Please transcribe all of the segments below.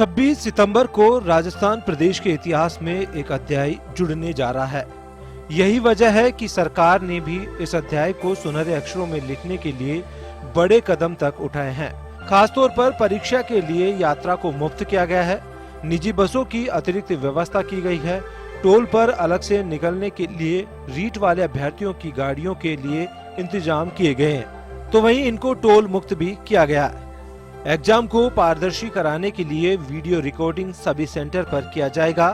26 सितंबर को राजस्थान प्रदेश के इतिहास में एक अध्याय जुड़ने जा रहा है। यही वजह है कि सरकार ने भी इस अध्याय को सुनहरे अक्षरों में लिखने के लिए बड़े कदम तक उठाए हैं। खासतौर पर परीक्षा के लिए यात्रा को मुफ्त किया गया है। निजी बसों की अतिरिक्त व्यवस्था की गई है। टोल पर अलग से निकलने के लिए रीट वाले अभ्यर्थियों की गाड़ियों के लिए इंतजाम किए गए हैं, तो वहीं इनको टोल मुक्त भी किया गया है। एग्जाम को पारदर्शी कराने के लिए वीडियो रिकॉर्डिंग सभी सेंटर पर किया जाएगा।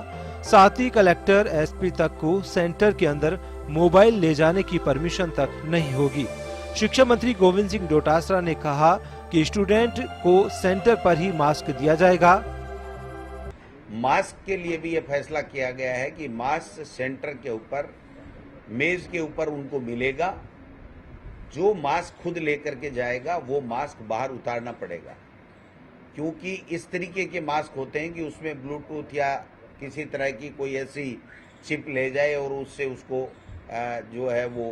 साथ ही कलेक्टर एसपी तक को सेंटर के अंदर मोबाइल ले जाने की परमिशन तक नहीं होगी। शिक्षा मंत्री गोविंद सिंह डोटासरा ने कहा कि स्टूडेंट को सेंटर पर ही मास्क दिया जाएगा। मास्क के लिए भी ये फैसला किया गया है कि मास्क सेंटर के ऊपर मेज के ऊपर उनको मिलेगा। जो मास्क खुद लेकर के जाएगा वो मास्क बाहर उतारना पड़ेगा, क्योंकि इस तरीके के मास्क होते हैं कि उसमें ब्लूटूथ या किसी तरह की कोई ऐसी चिप ले जाए और उससे उसको जो है वो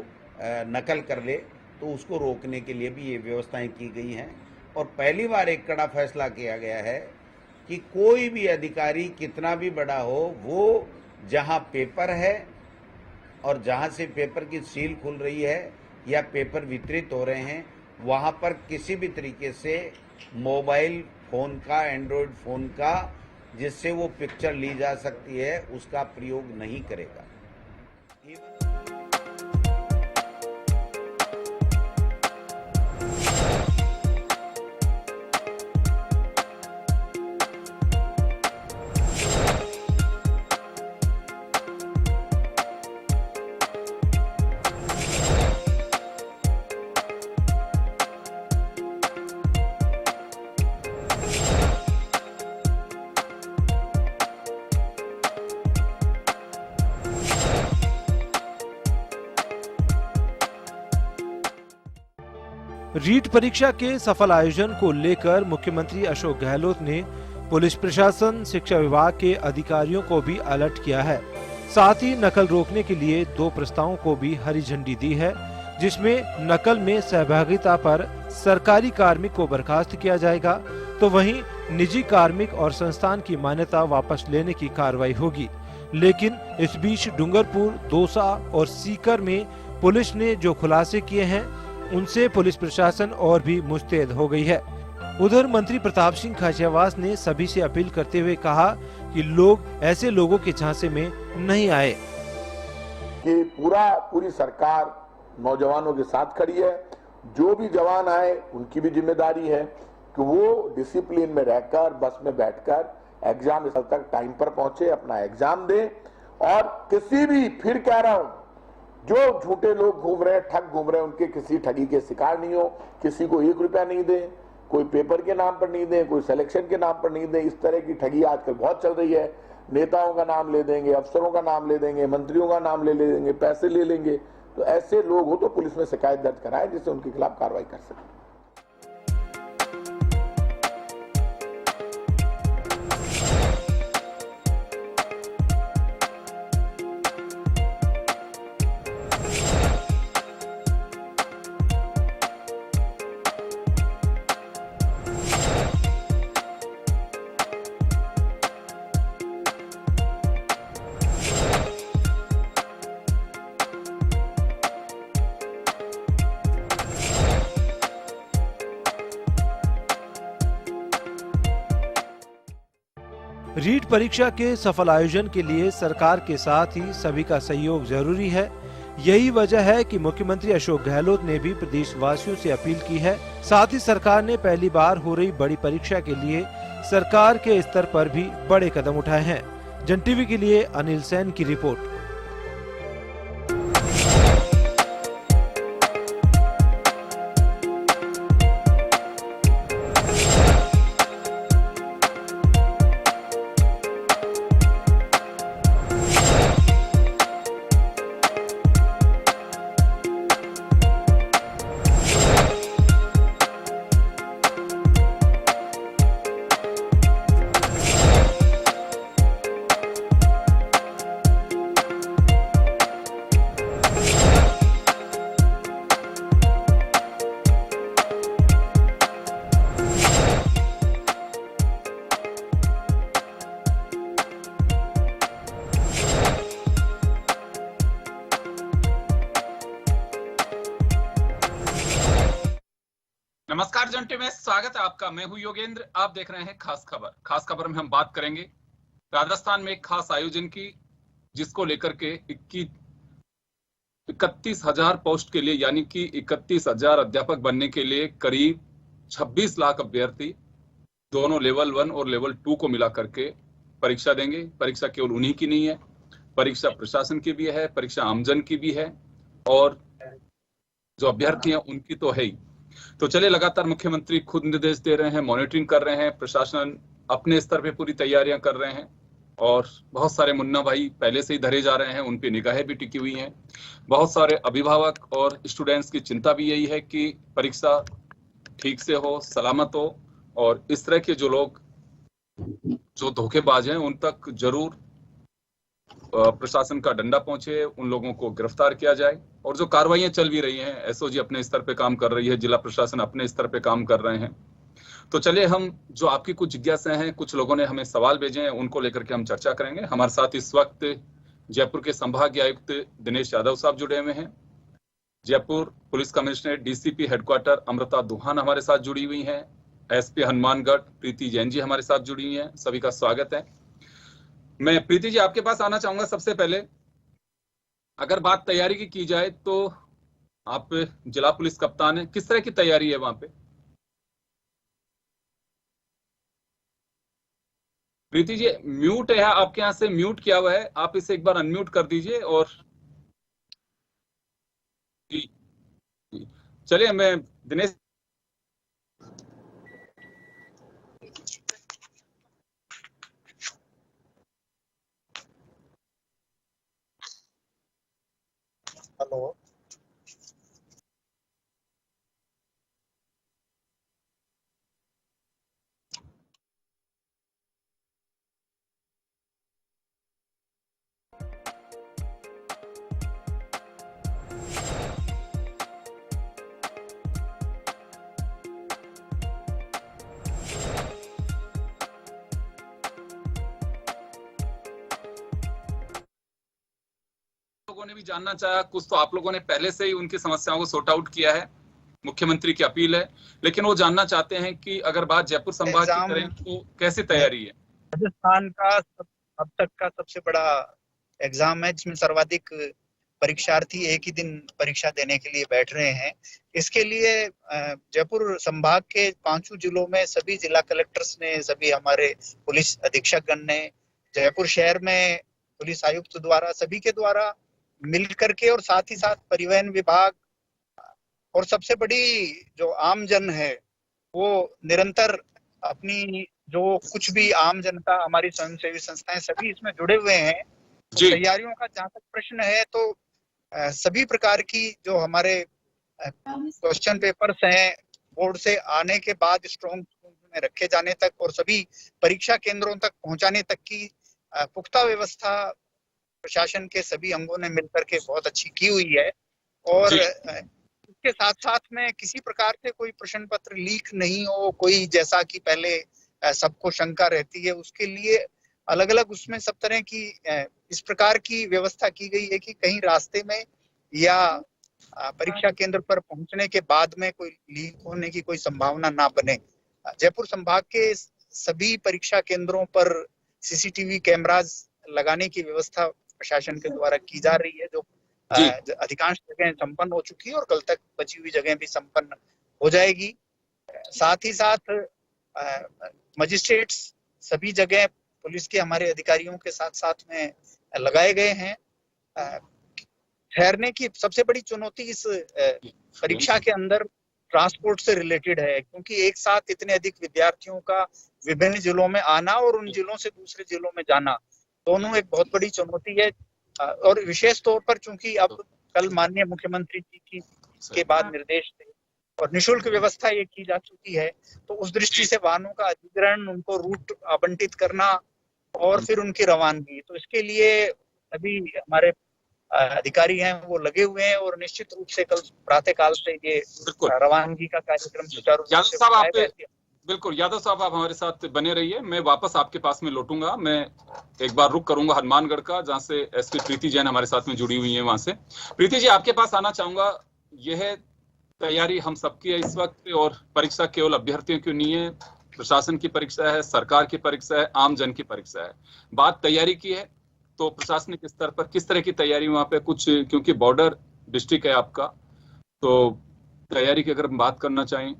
नकल कर ले, तो उसको रोकने के लिए भी ये व्यवस्थाएं की गई हैं। और पहली बार एक कड़ा फैसला किया गया है कि कोई भी अधिकारी कितना भी बड़ा हो, वो जहां पेपर है और जहां से पेपर की सील खुल रही है या पेपर वितरित हो रहे हैं, वहां पर किसी भी तरीके से मोबाइल फोन का, एंड्रॉयड फोन का, जिससे वो पिक्चर ली जा सकती है, उसका प्रयोग नहीं करेगा। रीट परीक्षा के सफल आयोजन को लेकर मुख्यमंत्री अशोक गहलोत ने पुलिस प्रशासन, शिक्षा विभाग के अधिकारियों को भी अलर्ट किया है। साथ ही नकल रोकने के लिए 2 प्रस्तावों को भी हरी झंडी दी है, जिसमें नकल में सहभागिता पर सरकारी कार्मिक को बर्खास्त किया जाएगा, तो वहीं निजी कार्मिक और संस्थान की मान्यता वापस लेने की कार्रवाई होगी। लेकिन इस बीच डूंगरपुर, दौसा और सीकर में पुलिस ने जो खुलासे किए हैं, उनसे पुलिस प्रशासन और भी मुस्तैद हो गई है। उधर मंत्री प्रताप सिंह खाचरियावास ने सभी से अपील करते हुए कहा कि लोग ऐसे लोगों के झांसे में नहीं आए। कि पूरी सरकार नौजवानों के साथ खड़ी है। जो भी जवान आए उनकी भी जिम्मेदारी है कि वो डिसिप्लिन में रहकर, बस में बैठकर एग्जाम स्थल तक टाइम पर पहुंचे, अपना एग्जाम दें। और किसी भी, फिर कह रहा हूं, जो झूठे लोग घूम रहे हैं, ठग घूम रहे हैं, उनके किसी ठगी के शिकार नहीं हो। किसी को 1 रुपया नहीं दें, कोई पेपर के नाम पर नहीं दें, कोई सिलेक्शन के नाम पर नहीं दें। इस तरह की ठगी आजकल बहुत चल रही है। नेताओं का नाम ले देंगे, अफसरों का नाम ले देंगे, मंत्रियों का नाम ले देंगे, पैसे ले लेंगे। तो ऐसे लोग हो तो पुलिस में शिकायत दर्ज कराएं, जिससे उनके खिलाफ कार्रवाई कर सकें। रीट परीक्षा के सफल आयोजन के लिए सरकार के साथ ही सभी का सहयोग जरूरी है। यही वजह है कि मुख्यमंत्री अशोक गहलोत ने भी प्रदेशवासियों से अपील की है। साथ ही सरकार ने पहली बार हो रही बड़ी परीक्षा के लिए सरकार के स्तर पर भी बड़े कदम उठाए हैं। जन टीवी के लिए अनिल सेन की रिपोर्ट। घंटे में स्वागत है आपका। मैं हूं योगेंद्र, आप देख रहे हैं खास खबर। खास खबर में हम बात करेंगे राजस्थान में एक खास आयोजन की, जिसको लेकर के 31,000 पोस्ट के लिए, यानी कि 31,000 अध्यापक बनने के लिए करीब 26 लाख अभ्यर्थी दोनों लेवल 1 और लेवल 2 को मिला करके परीक्षा देंगे। परीक्षा केवल उन्हीं की नहीं है, परीक्षा प्रशासन की भी है, परीक्षा आमजन की भी है, और जो अभ्यर्थी हैं उनकी तो है ही। तो चलिए, लगातार मुख्यमंत्री खुद निर्देश दे रहे हैं, मॉनिटरिंग कर रहे हैं, प्रशासन अपने स्तर पे पूरी तैयारियां कर रहे हैं, और बहुत सारे मुन्ना भाई पहले से ही धरे जा रहे हैं, उन पे निगाहें भी टिकी हुई हैं। बहुत सारे अभिभावक और स्टूडेंट्स की चिंता भी यही है कि परीक्षा ठीक से हो, सलामत हो, और इस तरह के जो लोग जो धोखेबाज हैं उन तक जरूर प्रशासन का डंडा पहुंचे, उन लोगों को गिरफ्तार किया जाए। और जो कार्रवाइयां चल भी रही हैं, एसओजी अपने स्तर पे काम कर रही है, जिला प्रशासन अपने स्तर पे काम कर रहे हैं। तो चलिए, हम जो आपकी कुछ जिज्ञासाएं हैं, कुछ लोगों ने हमें सवाल भेजे हैं, उनको लेकर के हम चर्चा करेंगे। हमारे साथ इस वक्त जयपुर के संभागीय आयुक्त दिनेश यादव साहब जुड़े हुए हैं, Jaipur police commissioner DCP headquarter Amrita दुहान हमारे साथ जुड़ी हुई हैं, एसपी हनुमानगढ़ प्रीति जैन जी हमारे साथ जुड़ी हुई हैं। सभी का स्वागत है। मैं प्रीति जी आपके पास आना चाहूंगा। सबसे पहले अगर बात तैयारी की जाए तो आप जिला पुलिस कप्तान हैं, किस तरह की तैयारी है वहां पे? प्रीति जी म्यूट है, आपके यहाँ से म्यूट किया हुआ है, आप इसे एक बार अनम्यूट कर दीजिए। और जी, चलिए, मैं दिनेश हेलो, लोगों ने भी जानना चाहा, कुछ तो आप लोगों ने पहले से ही उनकी समस्याओं को सॉर्ट आउट किया है, मुख्यमंत्री की अपील है, लेकिन वो जानना चाहते हैं कि अगर बात जयपुर संभाग की करें तो कैसी तैयारी है? राजस्थान का अब तक का सबसे बड़ा एग्जाम है, जिसमें सर्वाधिक परीक्षार्थी एक ही दिन परीक्षा देने के लिए बैठ रहे हैं। इसके लिए जयपुर संभाग के 5 जिलों में सभी जिला कलेक्टर्स ने, सभी हमारे पुलिस अधीक्षकगण ने, जयपुर शहर में पुलिस आयुक्त द्वारा, सभी के द्वारा मिल करके, और साथ ही साथ परिवहन विभाग और सबसे बड़ी जो आम जन है वो निरंतर अपनी जो कुछ भी आम जनता, हमारी स्वयंसेवी संस्थाएं सभी इसमें जुड़े हुए हैं। तो तैयारियों का जहाँ तक प्रश्न है तो सभी प्रकार की जो हमारे क्वेश्चन पेपर्स हैं बोर्ड से आने के बाद स्ट्रॉन्ग में रखे जाने तक और सभी परीक्षा केंद्रों तक पहुंचाने तक की पुख्ता व्यवस्था प्रशासन के सभी अंगों ने मिलकर के बहुत अच्छी की हुई है। और इसके साथ साथ में किसी प्रकार से कोई प्रश्न पत्र लीक नहीं हो, कोई जैसा कि पहले सबको शंका रहती है, उसके लिए अलग अलग उसमें सब तरह की इस प्रकार की व्यवस्था की गई है कि कहीं रास्ते में या परीक्षा केंद्र पर पहुंचने के बाद में कोई लीक होने की कोई संभावना ना बने। जयपुर संभाग के सभी परीक्षा केंद्रों पर सीसीटीवी कैमरास लगाने की व्यवस्था प्रशासन के द्वारा की जा रही है, जो अधिकांश जगह संपन्न हो चुकी है और कल तक बची हुई जगह भी संपन्न हो जाएगी। साथ ही साथ मजिस्ट्रेट्स सभी जगह पुलिस के हमारे अधिकारियों के साथ साथ में लगाए गए हैं। ठहरने की सबसे बड़ी चुनौती इस परीक्षा के अंदर ट्रांसपोर्ट से रिलेटेड है, क्योंकि एक साथ इतने अधिक विद्यार्थियों का विभिन्न जिलों में आना और उन जिलों से दूसरे जिलों में जाना, दोनों एक बहुत बड़ी चुनौती है। और विशेष तौर पर चूंकि अब कल माननीय मुख्यमंत्री जी के बाद निर्देश थे और निःशुल्क व्यवस्था ये की जा चुकी है, तो उस दृष्टि से वाहनों का अधिग्रहण, उनको रूट आवंटित करना और फिर उनकी रवानगी, तो इसके लिए अभी हमारे अधिकारी हैं वो लगे हुए हैं और निश्चित रूप से कल प्रातः काल से ये रवानगी का कार्यक्रम सुचारू रूप से बिल्कुल। यादव साहब आप हमारे साथ बने रहिए, मैं वापस आपके पास में लौटूंगा। मैं एक बार रुक करूंगा हनुमानगढ़ का, जहां से एसपी प्रीति जैन हमारे साथ में जुड़ी हुई है वहां से। प्रीति जी आपके पास आना चाहूंगा। यह तैयारी हम सबकी है इस वक्त, और परीक्षा केवल अभ्यर्थियों की नहीं है, प्रशासन की परीक्षा है, सरकार की परीक्षा है, आम जन की परीक्षा है। बात तैयारी की है तो प्रशासनिक स्तर पर किस तरह की तैयारी वहां पे कुछ, क्योंकि बॉर्डर डिस्ट्रिक्ट है आपका, तो तैयारी की अगर हम बात करना चाहें।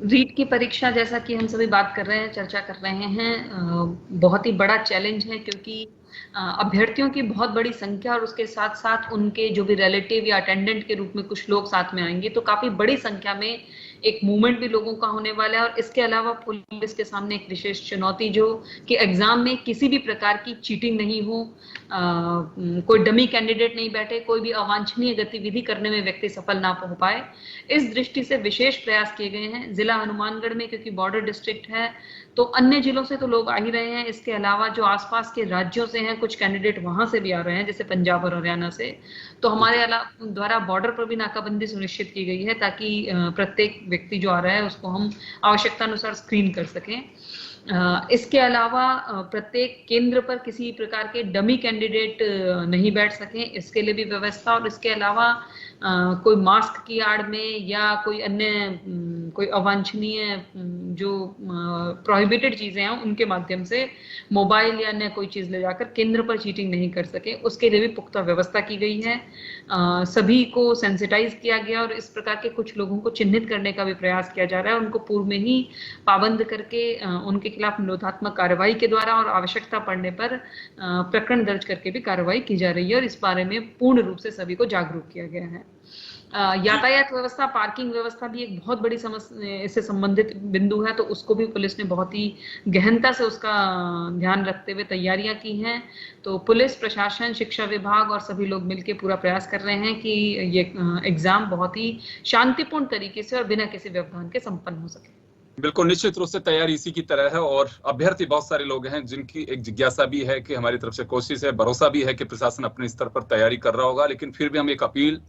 रीट की परीक्षा, जैसा कि हम सभी बात कर रहे हैं, चर्चा कर रहे हैं, बहुत ही बड़ा चैलेंज है, क्योंकि अभ्यर्थियों की बहुत बड़ी संख्या और उसके साथ साथ उनके जो भी रिलेटिव या अटेंडेंट के रूप में कुछ लोग साथ में आएंगे, तो काफी बड़ी संख्या में एक मूवमेंट भी लोगों का होने वाला है। और इसके अलावा पुलिस के सामने एक विशेष चुनौती जो कि एग्जाम में किसी भी प्रकार की चीटिंग नहीं हो, कोई डमी कैंडिडेट नहीं बैठे, कोई भी अवांछनीय गतिविधि करने में व्यक्ति सफल ना हो पाए। इस दृष्टि से विशेष प्रयास किए गए हैं। जिला हनुमानगढ़ में क्योंकि बॉर्डर डिस्ट्रिक्ट है तो अन्य जिलों से तो लोग आ ही रहे हैं, इसके अलावा जो आसपास के राज्यों से हैं कुछ कैंडिडेट वहां से भी आ रहे हैं, जैसे पंजाब और हरियाणा से। तो हमारे द्वारा बॉर्डर पर भी नाकाबंदी सुनिश्चित की गई है ताकि प्रत्येक व्यक्ति जो आ रहा है उसको हम आवश्यकता अनुसार स्क्रीन कर सकें। इसके अलावा प्रत्येक केंद्र पर किसी प्रकार के डमी कैंडिडेट नहीं बैठ सकें, इसके लिए भी व्यवस्था। और इसके अलावा कोई मास्क की आड़ में या कोई अन्य कोई अवांछनीय जो प्रोहिबिटेड चीजें हैं उनके माध्यम से मोबाइल या अन्य कोई चीज ले जाकर केंद्र पर चीटिंग नहीं कर सके, उसके लिए भी पुख्ता व्यवस्था की गई है। सभी को सेंसिटाइज किया गया और इस प्रकार के कुछ लोगों को चिन्हित करने का भी प्रयास किया जा रहा है। उनको पूर्व में ही पाबंद करके उनके खिलाफ निरोधात्मक कार्रवाई के द्वारा और आवश्यकता पड़ने पर प्रकरण दर्ज करके भी कार्रवाई की जा रही है, और इस बारे में पूर्ण रूप से सभी को जागरूक किया गया है। यातायात व्यवस्था, पार्किंग व्यवस्था भी एक बहुत बड़ी समस्या, इससे संबंधित बिंदु है, तो उसको भी पुलिस ने बहुत ही गहनता से उसका ध्यान रखते हुए तैयारियां की हैं। तो पुलिस प्रशासन, शिक्षा विभाग और सभी लोग मिलकर पूरा प्रयास कर रहे हैं कि ये एग्जाम बहुत ही शांतिपूर्ण तरीके से और बिना किसी व्यवधान के संपन्न हो सके। बिल्कुल, निश्चित रूप से तैयारी इसी की तरह है, और अभ्यर्थी बहुत सारे लोग हैं जिनकी एक जिज्ञासा भी है कि हमारी तरफ से कोशिश है, भरोसा भी है कि प्रशासन अपने स्तर पर तैयारी कर रहा होगा। लेकिन फिर भी हम एक अपील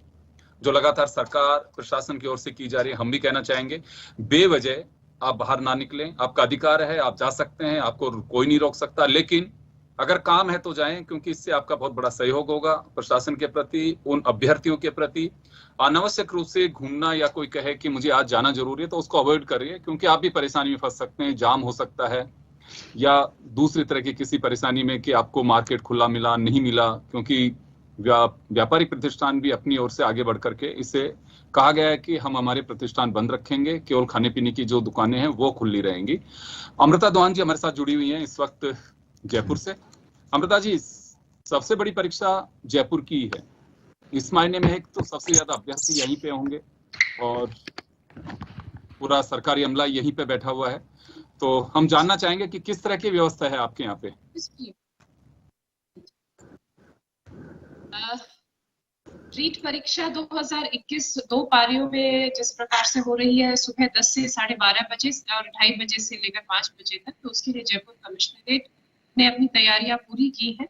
जो लगातार सरकार प्रशासन की ओर से की जा रही है, हम भी कहना चाहेंगे, बेवजह आप बाहर ना निकलें। आपका अधिकार है, आप जा सकते हैं, आपको कोई नहीं रोक सकता, लेकिन अगर काम है तो जाएं, क्योंकि इससे आपका बहुत बड़ा सहयोग होगा प्रशासन के प्रति, उन अभ्यर्थियों के प्रति। अनावश्यक रूप से घूमना या कोई कहे कि मुझे आज जाना जरूरी है तो उसको अवॉइड करिए, क्योंकि आप भी परेशानी में फंस सकते हैं, जाम हो सकता है या दूसरी तरह की किसी परेशानी में कि आपको मार्केट खुला मिला नहीं मिला, क्योंकि व्यापारिक प्रतिष्ठान भी अपनी ओर से आगे बढ़ करके इसे कहा गया है कि हम हमारे प्रतिष्ठान बंद रखेंगे, केवल खाने पीने की जो दुकानें हैं वो खुली रहेंगी। अमृता दोहान जी हमारे साथ जुड़ी हुई हैं इस वक्त जयपुर से। अमृता जी, सबसे बड़ी परीक्षा जयपुर की है, इस मायने में है तो सबसे ज्यादा अभ्यर्थी यहीं पे होंगे और पूरा सरकारी अमला यहीं पे बैठा हुआ है, तो हम जानना चाहेंगे कि किस तरह की व्यवस्था है आपके यहाँ पे। रीट परीक्षा 2021 दो पारियों में जिस प्रकार से हो रही है, सुबह 10 से 12:30 बजे और 2:30 बजे से लेकर 5 बजे तक, तो उसके लिए जयपुर कमिश्नरेट ने अपनी तैयारियां पूरी की हैं।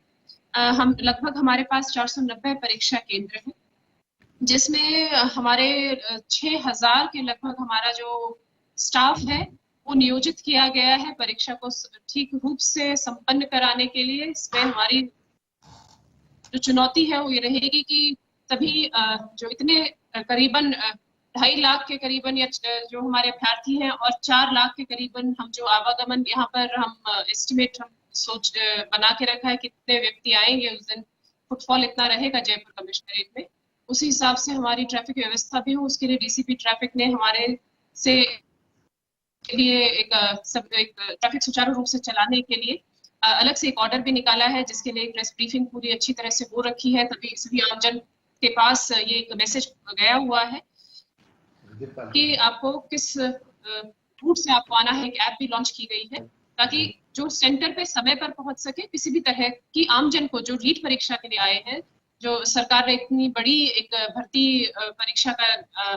हम लगभग हमारे पास 490 परीक्षा केंद्र हैं, जिसमें हमारे 6000 के लगभग हमारा जो स्टाफ है वो नियोजित किया गया है परीक्षा को ठीक रूप से संपन्न कराने के लिए। इसमें हमारी जो चुनौती है वो ये रहेगी कि सभी जो इतने करीबन 2.5 लाख के करीबन या जो हमारे अभ्यर्थी हैं और 4 लाख के करीबन हम जो आवागमन यहाँ पर हम एस्टिमेट हम सोच बना के रखा है कितने व्यक्ति आएंगे उस दिन, फुटफॉल इतना रहेगा जयपुर कमिश्नरेट में, उसी हिसाब से हमारी ट्रैफिक व्यवस्था भी हो। उसके लिए डीसीपी ट्रैफिक ने हमारे से लिए एक ट्रैफिक सुचारू रूप से चलाने के लिए अलग से एक ऑर्डर भी निकाला है, जिसके लिए प्रेस ब्रीफिंग पूरी अच्छी तरह से हो रखी है। तभी सभी आमजन के पास ये एक मैसेज गया हुआ है कि आपको किस रूट से आपको आना है। एक ऐप भी लॉन्च की गई है ताकि जो सेंटर पे समय पर पहुंच सके, किसी भी तरह की आमजन को जो रीट परीक्षा के लिए आए हैं, जो सरकार ने इतनी बड़ी एक भर्ती परीक्षा का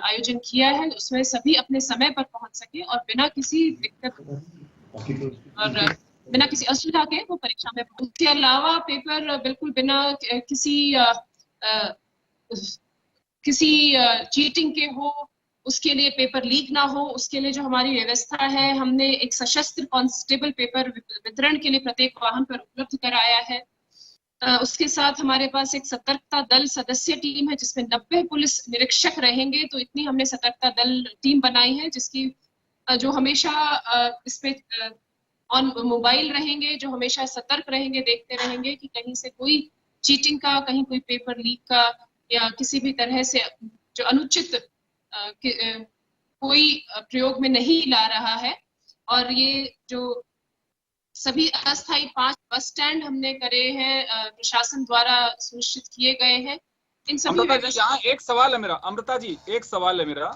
आयोजन किया है, उसमें सभी अपने समय पर पहुंच सके और बिना किसी दिक्कत और बिना किसी असुविधा के वो परीक्षा में। उसके अलावा पेपर बिल्कुल बिना किसी चीटिंग के हो, उसके लिए पेपर लीक ना हो, उसके लिए जो हमारी व्यवस्था है, हमने एक सशस्त्र कांस्टेबल पेपर वितरण के लिए प्रत्येक वाहन पर उपलब्ध कराया है। उसके साथ हमारे पास एक सतर्कता दल सदस्य टीम है जिसमें 90 पुलिस निरीक्षक रहेंगे। तो इतनी हमने सतर्कता दल टीम बनाई है जिसकी जो हमेशा इस पे ऑन मोबाइल रहेंगे, जो हमेशा सतर्क रहेंगे, देखते रहेंगे कि कहीं से कोई चीटिंग का, कहीं कोई पेपर लीक का या किसी भी तरह से जो अनुचित कोई प्रयोग में नहीं ला रहा है। और ये जो सभी अस्थायी 5 बस स्टैंड हमने करे हैं, प्रशासन द्वारा सुनिश्चित किए गए हैं। इन सभी यहाँ एक सवाल है मेरा, अमृता जी एक सवाल है मेरा,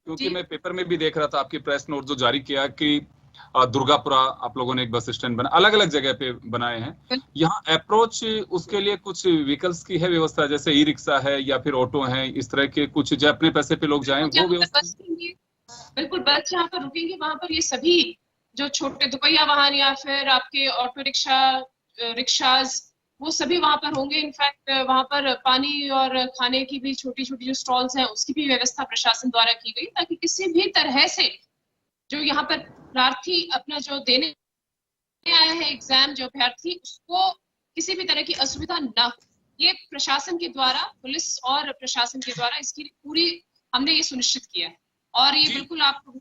क्योंकि मैं पेपर में भी देख रहा था आपकी प्रेस नोट जो जारी किया कि दुर्गापुरा आप लोगों ने एक बस स्टैंड बना, अलग अलग जगह पे बनाए हैं। यहाँ अप्रोच उसके लिए कुछ व्हीकल्स की है व्यवस्था, जैसे ई रिक्शा है या फिर ऑटो है, इस तरह के कुछ जो अपने पैसे पे लोग जाएं वो व्यवस्था? बिल्कुल, बस जहाँ पर रुकेंगे वहां पर ये सभी जो छोटे दुपहिया वाहन या फिर आपके ऑटो रिक्शा, रिक्शाज, वो सभी वहां पर होंगे। इनफैक्ट वहां पर पानी और खाने की भी छोटी छोटी जो स्टॉल्स हैं उसकी भी व्यवस्था प्रशासन द्वारा की गई, ताकि किसी भी तरह से जो यहाँ पर प्रार्थी अपना जो देने आया है एग्जाम, जो अभ्यर्थी, उसको किसी भी तरह की असुविधा ना हो, ये प्रशासन के द्वारा, पुलिस और प्रशासन के द्वारा इसकी पूरी हमने ये सुनिश्चित किया है। और ये बिल्कुल आपको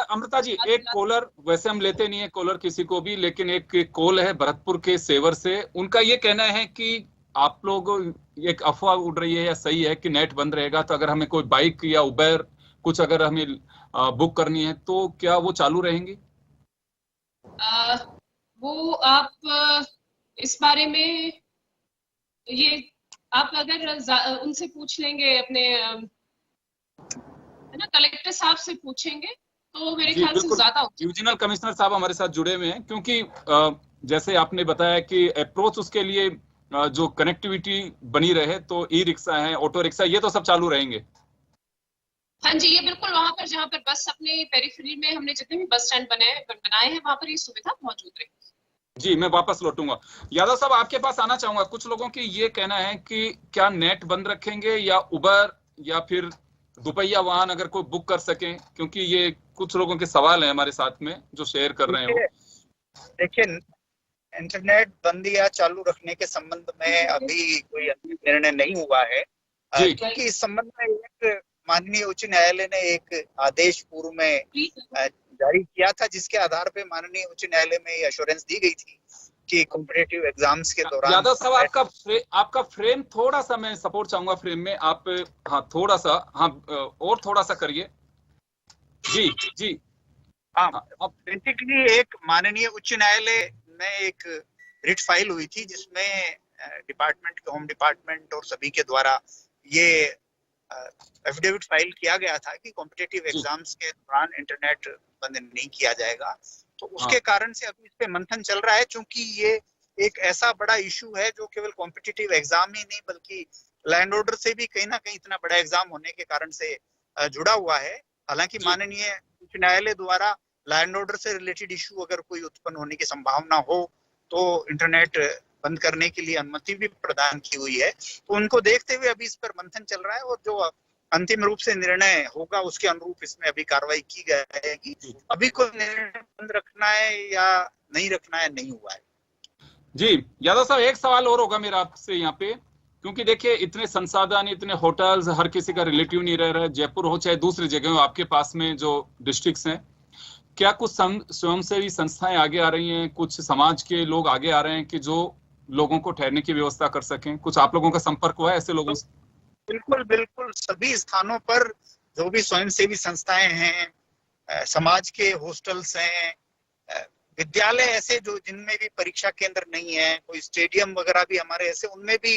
अमृता जी एक कॉलर, वैसे हम लेते नहीं है कॉलर किसी को भी, लेकिन एक कॉल है भरतपुर के सेवर से। उनका ये कहना है कि आप लोग, एक अफवाह उड़ रही है या सही है कि नेट बंद रहेगा, तो अगर हमें कोई बाइक या उबर कुछ अगर हमें बुक करनी है तो क्या वो चालू रहेंगी? वो आप इस बारे में ये आप अगर उनसे पूछ लेंगे, अपने है ना कलेक्टर साहब से पूछेंगे तो मेरे ख्याल से ज्यादा होगा। डिविजनल कमिश्नर साहब हमारे साथ जुड़े हुए हैं, क्योंकि जैसे आपने बताया कि अप्रोच उसके लिए जो कनेक्टिविटी बनी रहे, तो ई रिक्शा है, ऑटो रिक्शा, ये तो सब चालू रहेंगे। हाँ जी, ये बिल्कुल वहां पर जहाँ पर बस अपने पेरिफेरी में हमने जितने भी बस स्टैंड बनाए हैं वहां पर ये सुविधा मौजूद रहेगी। जी, मैं वापस लौटूंगा। यादव साहब आपके पास आना चाहूंगा। कुछ लोगों की ये कहना है कि क्या नेट बंद रखेंगे या उबर या फिर दुपहिया वाहन अगर कोई बुक कर सकें, क्योंकि ये कुछ लोगों के सवाल है हमारे साथ में जो शेयर कर रहे हैं। देखिए, इंटरनेट बंद या चालू रखने के संबंध में अभी कोई अंतिम निर्णय नहीं हुआ है, क्योंकि इस संबंध में एक माननीय उच्च न्यायालय ने एक आदेश पूर्व में जारी किया था, जिसके आधार पे माननीय उच्च न्यायालय में एश्योरेंस दी गई थी कि कॉम्पिटिटिव एग्जाम्स के दौरान। यादव साहब आपका फ्रेम थोड़ा सा, मैं सपोर्ट चाहूंगा फ्रेम में आप, हाँ थोड़ा सा, हाँ और थोड़ा सा करिए। जी जी हाँ, बेसिकली एक माननीय उच्च न्यायालय में एक रिट फाइल हुई थी जिसमें डिपार्टमेंट, होम डिपार्टमेंट और सभी के द्वारा ये एफिडेविट फाइल किया गया था कि कॉम्पिटिटिव एग्जाम्स के दौरान इंटरनेट बंद नहीं किया जाएगा। तो उसके कारण से अभी इस पे मंथन चल रहा है, क्योंकि ये एक ऐसा बड़ा इशू है जो केवल कॉम्पिटिटिव एग्जाम ही नहीं बल्कि लैंड ऑर्डर से भी कहीं ना कहीं इतना बड़ा एग्जाम होने के कारण से जुड़ा हुआ है। हालांकि माननीय उच्च न्यायालय द्वारा लैंड ऑर्डर से रिलेटेड इशू अगर कोई उत्पन्न होने की संभावना हो तो इंटरनेट बंद करने के लिए अनुमति भी प्रदान की हुई है। तो उनको देखते हुए अभी इस पर मंथन चल रहा है और जो अंतिम रूप से निर्णय होगा उसके अनुरूप इसमें अभी कार्रवाई की जाएगी। अभी कोई निर्णय बंद रखना है या नहीं रखना है नहीं हुआ है। जी यादव साहब, एक सवाल और होगा मेरा आपसे यहाँ पे, क्योंकि देखिए इतने संसाधन, इतने होटल्स, हर किसी का रिलेटिव नहीं रह रहा है, जयपुर हो चाहे दूसरी जगह हो, आपके पास में जो डिस्ट्रिक्ट्स हैं, क्या कुछ स्वयंसेवी संस्थाएं आगे आ रही हैं, कुछ समाज के लोग आगे आ रहे हैं कि जो लोगों को ठहरने की व्यवस्था कर सकें? कुछ आप लोगों का संपर्क हुआ है ऐसे लोगों से? बिल्कुल बिल्कुल, सभी स्थानों पर जो भी स्वयंसेवी संस्थाएं हैं, समाज के हॉस्टल्स हैं, विद्यालय ऐसे जो जिनमें भी परीक्षा केंद्र नहीं है, कोई स्टेडियम वगैरह भी हमारे ऐसे, उनमें भी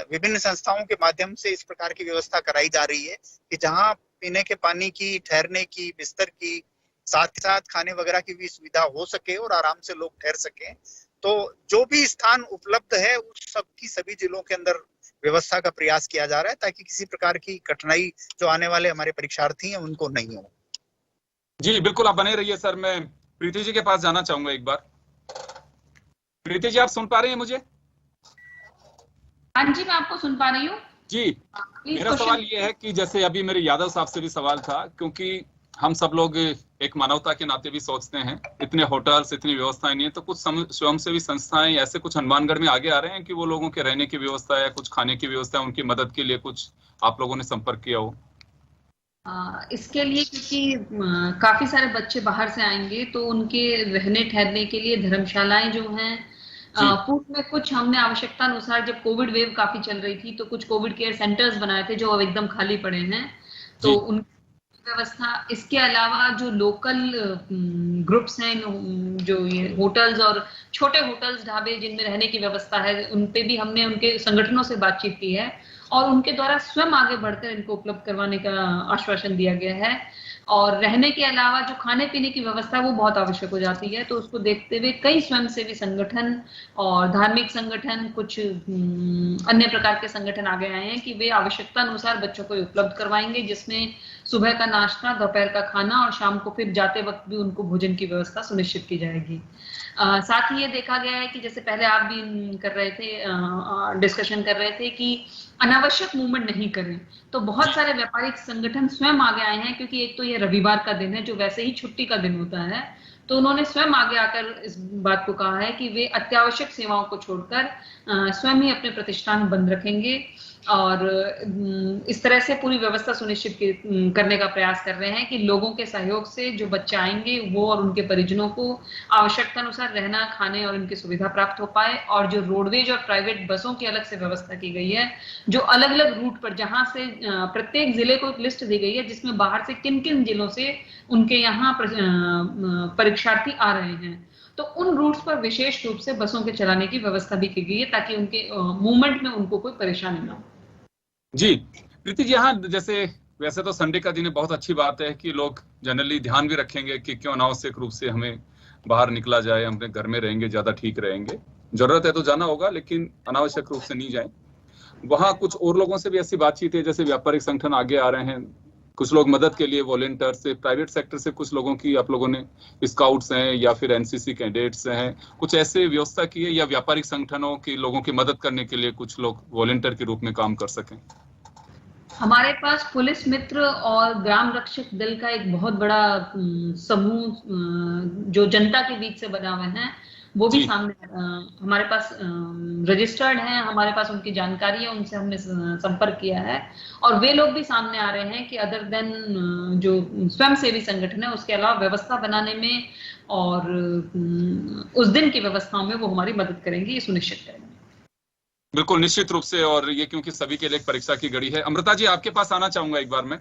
विभिन्न संस्थाओं के माध्यम से इस प्रकार की व्यवस्था कराई जा रही है कि जहां पीने के पानी की, ठहरने की, बिस्तर की, साथ ही साथ खाने वगैरह की भी सुविधा हो सके और आराम से लोग ठहर सकें। तो जो भी स्थान उपलब्ध है उस सब की सभी जिलों के अंदर व्यवस्था का प्रयास किया जा रहा है ताकि किसी प्रकार की कठिनाई जो आने वाले हमारे परीक्षार्थी हैं उनको नहीं हो। जी बिल्कुल, आप बने रहिए सर। मैं प्रीति जी के पास जाना चाहूंगा एक बार। प्रीति जी, आप सुन पा रहे हैं मुझे? हाँ जी, मैं आपको सुन पा रही हूँ जी। मेरा सवाल ये है कि जैसे अभी मेरे यादव साहब से भी सवाल था, क्योंकि हम सब लोग एक मानवता के नाते भी सोचते हैं। इतने होटल्स, इतनी व्यवस्थाएं नहीं है, तो कुछ स्वयंसेवी संस्थाएं ऐसे कुछ हनुमानगढ़ में आगे आ रहे हैं कि वो लोगों के रहने की व्यवस्था या कुछ खाने की व्यवस्था, उनकी मदद के लिए कुछ आप लोगों ने संपर्क किया हो? इसके लिए क्योंकि काफी सारे बच्चे बाहर से आएंगे तो उनके रहने ठहरने के लिए धर्मशालाएं जो हैं, पूर्व में कुछ हमने आवश्यकता अनुसार, जब कोविड वेव काफी चल रही थी तो कुछ कोविड केयर सेंटर्स बनाए थे जो अब एकदम खाली पड़े हैं, तो उन व्यवस्था। इसके अलावा जो लोकल ग्रुप्स हैं, जो ये होटल्स और छोटे होटल्स, ढाबे जिनमें रहने की व्यवस्था है, उन पे भी हमने उनके संगठनों से बातचीत की है और उनके द्वारा स्वयं आगे बढ़कर इनको उपलब्ध करवाने का आश्वासन दिया गया है। और रहने के अलावा जो खाने पीने की व्यवस्था वो बहुत आवश्यक हो जाती है, तो उसको देखते हुए कई स्वयंसेवी संगठन और धार्मिक संगठन, कुछ अन्य प्रकार के संगठन आगे आए हैं कि वे आवश्यकता अनुसार बच्चों को उपलब्ध करवाएंगे, जिसमें सुबह का नाश्ता, दोपहर का खाना और शाम को फिर जाते वक्त भी उनको भोजन की व्यवस्था सुनिश्चित की जाएगी। साथ ही ये देखा गया है कि जैसे पहले आप भी कर रहे थे, डिस्कशन कर रहे थे कि अनावश्यक मूवमेंट नहीं करें, तो बहुत सारे व्यापारिक संगठन स्वयं आगे आए हैं, क्योंकि एक तो ये रविवार का दिन है जो वैसे ही छुट्टी का दिन होता है, तो उन्होंने स्वयं आगे आकर इस बात को कहा है कि वे अत्यावश्यक सेवाओं को छोड़कर स्वयं ही अपने प्रतिष्ठान बंद रखेंगे और इस तरह से पूरी व्यवस्था सुनिश्चित करने का प्रयास कर रहे हैं कि लोगों के सहयोग से जो बच्चे आएंगे वो और उनके परिजनों को आवश्यकता अनुसार रहना, खाने और उनकी सुविधा प्राप्त हो पाए। और जो रोडवेज और प्राइवेट बसों की अलग से व्यवस्था की गई है, जो अलग अलग रूट पर, जहां से प्रत्येक जिले को एक लिस्ट दी गई है जिसमें बाहर से किन किन जिलों से उनके यहाँ परीक्षार्थी आ रहे हैं, तो उन रूट्स पर विशेष रूप से बसों के चलाने की व्यवस्था भी की गई है ताकि उनके मूवमेंट में उनको कोई परेशानी ना हो। जी प्रीति जी, हाँ, जैसे वैसे तो संडे का दिन है, बहुत अच्छी बात है कि लोग जनरली ध्यान भी रखेंगे कि क्यों अनावश्यक रूप से हमें बाहर निकला जाए, हम अपने घर में रहेंगे, ज्यादा ठीक रहेंगे। जरूरत है तो जाना होगा, लेकिन अनावश्यक रूप से नहीं जाए। वहाँ कुछ और लोगों से भी ऐसी बातचीत है, जैसे व्यापारिक संगठन आगे आ रहे हैं, कुछ लोग मदद के लिए वॉलेंटियर से, प्राइवेट सेक्टर से कुछ लोगों की आप लोगों ने, स्काउट्स हैं या फिर एनसीसी कैडेट्स हैं, कुछ ऐसे व्यवस्था की है या व्यापारिक संगठनों के लोगों की मदद करने के लिए कुछ लोग वॉलेंटियर के रूप में काम कर सकें? हमारे पास पुलिस मित्र और ग्राम रक्षक दल का एक बहुत बड़ा समूह जो जनता के बीच से बना हुए हैं, वो भी सामने हमारे पास रजिस्टर्ड हैं, हमारे पास उनकी जानकारी है, उनसे हमने संपर्क किया है और वे लोग भी सामने आ रहे हैं कि अदर देन जो स्वयंसेवी संगठन है उसके अलावा व्यवस्था बनाने में और उस दिन की व्यवस्थाओं में वो हमारी मदद करेंगे, ये सुनिश्चित करेंगे। बिल्कुल, निश्चित रूप से। और ये क्योंकि सभी के लिए एक परीक्षा की घड़ी है। अमृता जी, आपके पास आना चाहूंगा एक बार मैं।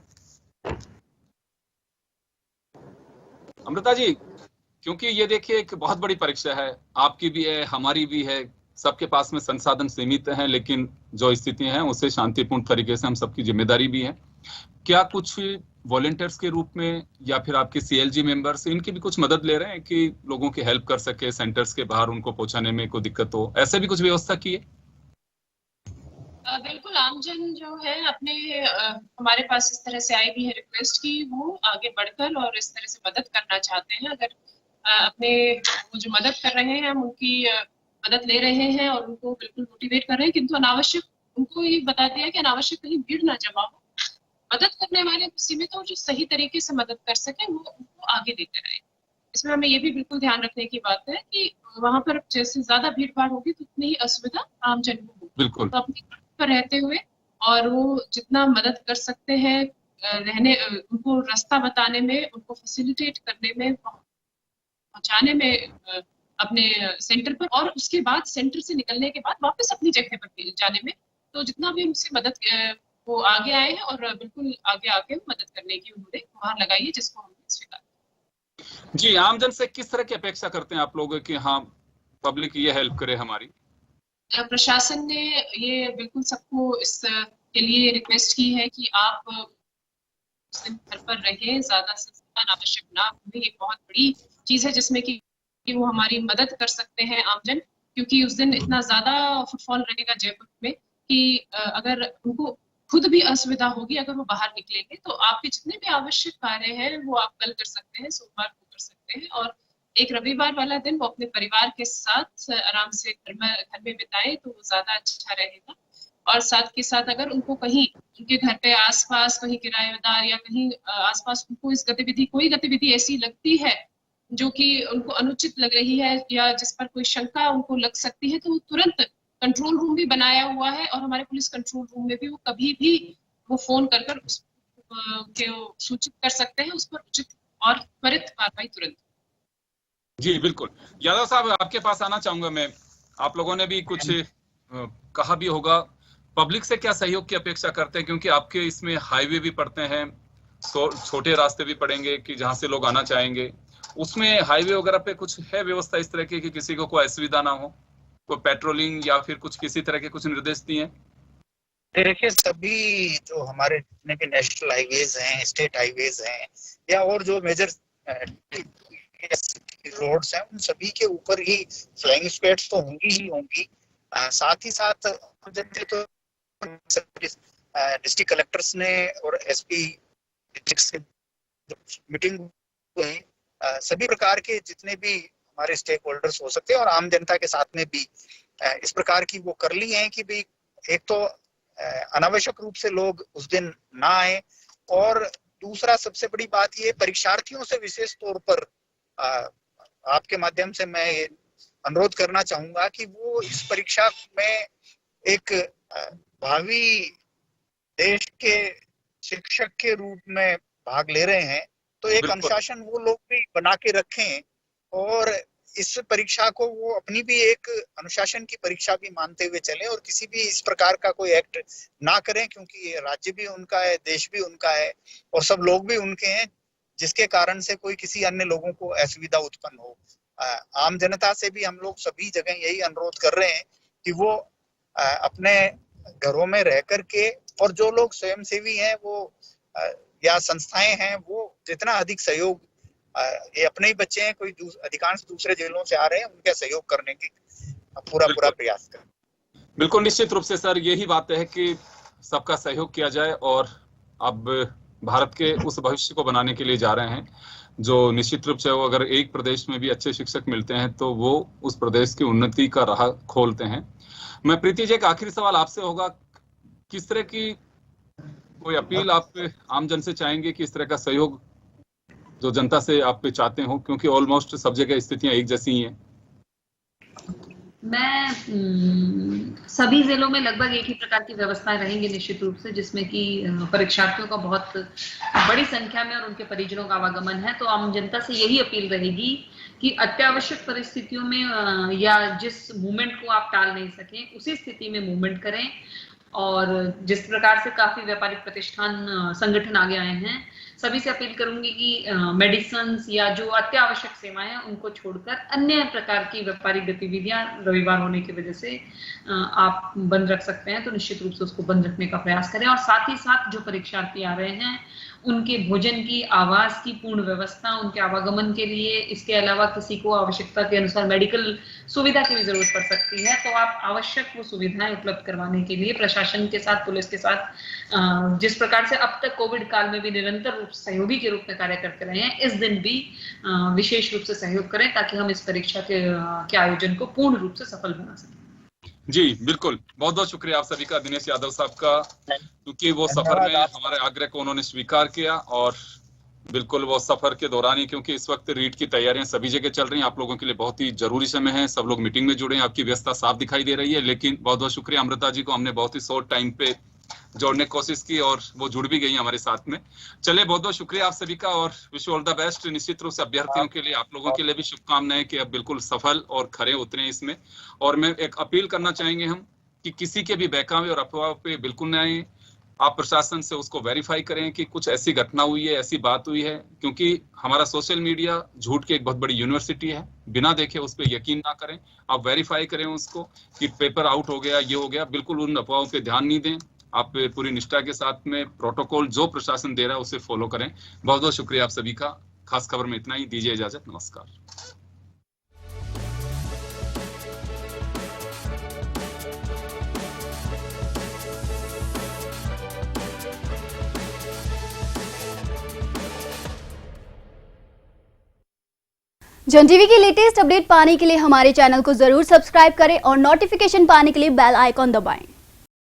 अमृता जी, क्योंकि ये देखिए एक बहुत बड़ी परीक्षा है, आपकी भी है, हमारी भी है, सबके पास में संसाधन सीमित हैं, लेकिन जो स्थिति है उसे शांतिपूर्ण तरीके से हम सबकी जिम्मेदारी भी है। क्या कुछ वॉलंटियर्स के रूप में या फिर आपके सीएलजी मेंबर्स, इनकी भी कुछ मदद ले रहे हैं कि लोगों की हेल्प कर सके, सेंटर्स के बाहर उनको पहुंचाने में कोई दिक्कत हो, ऐसे भी कुछ व्यवस्था की है? बिल्कुल, आमजन जो है अपने हमारे पास इस तरह से आई भी है रिक्वेस्ट की वो आगे बढ़कर और इस तरह से मदद करना चाहते हैं। अगर अपने वो जो मदद कर रहे हैं हम उनकी मदद ले रहे हैं और उनको बिल्कुल मोटिवेट कर रहे हैं, किंतु अनावश्यक उनको ये बता दिया कि अनावश्यक कहीं भीड़ ना जमा हो, मदद करने वाले सीमित हो, जो सही तरीके से मदद कर सके वो उनको आगे देते रहे। इसमें हमें ये भी बिल्कुल ध्यान रखने की बात है कि वहां पर जैसे ज्यादा भीड़ भाड़ होगी तो उतनी ही असुविधा आमजन को होगी। बिल्कुल, तो अपनी पर रहते हुए और वो जितना मदद कर सकते हैं रहने, उनको रास्ता बताने में, उनको फैसिलिटेट करने में, पहुंचाने में अपने सेंटर पर, और उसके बाद सेंटर से निकलने के बाद वापस अपनी जगह पर जाने में, तो जितना भी उनसे मदद वो आगे आए हैं और बिल्कुल आगे आके मदद करने की उन्होंने गुहार लगाई है, जिसको हमने स्वीकार। जी, आमजन से किस तरह की अपेक्षा करते हैं आप लोग कि हाँ पब्लिक ये हेल्प करे हमारी? प्रशासन ने ये बिल्कुल सबको इसके लिए रिक्वेस्ट की है कि आप घर पर रहें, ज्यादा संसाधन आवश्यक ना हो। ये बहुत बड़ी चीज है जिसमें कि वो हमारी मदद कर सकते हैं आमजन, क्योंकि उस दिन इतना ज्यादा फुटफॉल रहेगा जयपुर में कि अगर उनको खुद भी असुविधा होगी अगर वो बाहर निकलेंगे, तो आपके जितने भी आवश्यक कार्य हैं वो आप कल कर सकते हैं, सोमवार को कर सकते हैं, और एक रविवार वाला दिन वो अपने परिवार के साथ आराम से घर में बिताएं तो ज्यादा अच्छा रहेगा। और साथ के साथ अगर उनको कहीं उनके घर पे आसपास कहीं किराएदार या कहीं आसपास उनको इस गतिविधि कोई गतिविधि ऐसी लगती है जो कि उनको अनुचित लग रही है या जिस पर कोई शंका उनको लग सकती है, तो तुरंत कंट्रोल रूम भी बनाया हुआ है और हमारे पुलिस कंट्रोल रूम में भी वो कभी भी वो फोन कर उस के सूचित कर सकते हैं, उस पर उचित और त्वरित कार्रवाई तुरंत। जी बिल्कुल। यादव साहब, आपके पास आना चाहूंगा मैं। आप लोगों ने भी कुछ कहा भी होगा, पब्लिक से क्या सहयोग की अपेक्षा करते हैं, क्योंकि आपके इसमें हाईवे भी पड़ते हैं, छोटे रास्ते भी पड़ेंगे कि जहां से लोग आना चाहेंगे, उसमें हाईवे वगैरह पे कुछ है व्यवस्था इस तरह की कि किसी को कोई असुविधा ना हो, कोई पेट्रोलिंग या फिर कुछ किसी तरह के कुछ निर्देश दिए? देखिए, सभी जो हमारे जितने भी नेशनल हाईवेज हैं, स्टेट हाईवेज हैं या और जो मेजर रोड्स हैं, उन सभी के ऊपर ही फ्लाइंग स्क्वाड्स तो होंगी ही होंगी। साथ ही साथ तो डिस्ट्रिक्ट कलेक्टर्स ने और एसपी से मीटिंग हुई, सभी प्रकार के जितने भी हमारे स्टेक होल्डर्स हो सकते हैं और आम जनता के साथ में भी इस प्रकार की वो कर ली है कि भाई एक तो अनावश्यक रूप से लोग उस दिन ना आए, और दूसरा सबसे बड़ी बात ये, परीक्षार्थियों से विशेष तौर पर आपके माध्यम से मैं अनुरोध करना चाहूंगा कि वो इस परीक्षा में एक भावी देश के शिक्षक के रूप में भाग ले रहे हैं, तो एक अनुशासन वो लोग भी बना के रखें और इस परीक्षा को वो अपनी भी एक अनुशासन की परीक्षा भी मानते हुए चलें और किसी भी इस प्रकार का कोई एक्ट ना करें, क्योंकि ये राज्य भी उनका है, देश भी उनका है और सब लोग भी उनके हैं, जिसके कारण से कोई किसी अन्य लोगों को असुविधा उत्पन्न हो। आम जनता से भी हम लोग सभी जगह यही अनुरोध कर रहे हैं कि वो अपने घरों में रह करके, और जो लोग स्वयंसेवी हैं वो या संस्थाएं हैं, वो जितना अधिक सहयोग, ये अपने ही बच्चे हैं, कोई अधिकांश दूसरे जिलों से आ रहे हैं, उनका सहयोग करने की पूरा प्रयास करें। बिल्कुल, निश्चित रूप से सर, यही बात है कि सबका सहयोग किया जाए और अब भारत के उस भविष्य को बनाने के लिए जा रहे हैं जो निश्चित रूप से वो अगर एक प्रदेश में भी अच्छे शिक्षक मिलते हैं तो वो उस प्रदेश की उन्नति का राह खोलते हैं। मैं प्रीति जी, एक आखिरी सवाल आपसे होगा, किस तरह की कोई अपील आप आम जन से चाहेंगे कि इस तरह का सहयोग जो जनता से आप चाहते हो, क्योंकि ऑलमोस्ट सब जगह स्थितियां एक जैसी ही हैं? मैं सभी जिलों में लगभग एक ही प्रकार की व्यवस्थाएं रहेंगी निश्चित रूप से, जिसमें कि परीक्षार्थियों का बहुत बड़ी संख्या में और उनके परिजनों का आवागमन है। तो आम जनता से यही अपील रहेगी कि अत्यावश्यक परिस्थितियों में या जिस मूवमेंट को आप टाल नहीं सकें उसी स्थिति में मूवमेंट करें, और जिस प्रकार से काफी व्यापारिक प्रतिष्ठान संगठन आगे आए हैं, सभी से अपील करूंगी कि मेडिसिन या जो अत्यावश्यक सेवाएं हैं उनको छोड़कर अन्य प्रकार की व्यापारिक गतिविधियां रविवार होने की वजह से आप बंद रख सकते हैं, तो निश्चित रूप से उसको बंद रखने का प्रयास करें। और साथ ही साथ जो परीक्षार्थी आ रहे हैं उनके भोजन की, आवास की पूर्ण व्यवस्था, उनके आवागमन के लिए, इसके अलावा किसी को आवश्यकता के अनुसार मेडिकल सुविधा की भी जरूरत पड़ सकती है, तो आप आवश्यक वो सुविधाएं उपलब्ध करवाने के लिए प्रशासन के साथ, पुलिस के साथ जिस प्रकार से अब तक कोविड काल में भी निरंतर रूप से सहयोगी के रूप में कार्य करते रहे हैं, इस दिन भी विशेष रूप से सहयोग करें ताकि हम इस परीक्षा के आयोजन को पूर्ण रूप से सफल बना सकें। जी बिल्कुल, बहुत बहुत शुक्रिया आप सभी का, दिनेश यादव साहब का, क्योंकि वो सफर में हमारे आग्रह को उन्होंने स्वीकार किया और बिल्कुल वो सफर के दौरान ही, क्योंकि इस वक्त रीट की तैयारियां सभी जगह चल रही हैं, आप लोगों के लिए बहुत ही जरूरी समय है, सब लोग मीटिंग में जुड़े हैं, आपकी व्यवस्था साफ दिखाई दे रही है, लेकिन बहुत बहुत शुक्रिया अमृता जी को, हमने बहुत ही शॉर्ट टाइम पे जोड़ने की कोशिश की और वो जुड़ भी गई हमारे साथ में। चलिए, बहुत बहुत शुक्रिया आप सभी का और विश ऑल द बेस्ट। निश्चित रूप से अभ्यर्थियों के लिए, आप लोगों के लिए भी शुभकामनाएं कि अब बिल्कुल सफल और खरे उतरे इसमें। और मैं एक अपील करना चाहेंगे हम कि किसी के भी बहकावे और अफवाह पे बिल्कुल न आए, आप प्रशासन से उसको वेरीफाई करें कि कुछ ऐसी घटना हुई है, ऐसी बात हुई है, क्योंकि हमारा सोशल मीडिया झूठ की एक बहुत बड़ी यूनिवर्सिटी है, बिना देखे उस पर यकीन ना करें, आप वेरीफाई करें उसको कि पेपर आउट हो गया, ये हो गया, बिल्कुल उन अफवाहों पे ध्यान नहीं दें, आप पूरी निष्ठा के साथ में प्रोटोकॉल जो प्रशासन दे रहा है उसे फॉलो करें। बहुत बहुत शुक्रिया आप सभी का। खास खबर में इतना ही, दीजिए इजाजत, नमस्कार। जन टीवी की लेटेस्ट अपडेट पाने के लिए हमारे चैनल को जरूर सब्सक्राइब करें और नोटिफिकेशन पाने के लिए बेल आइकॉन दबाएं।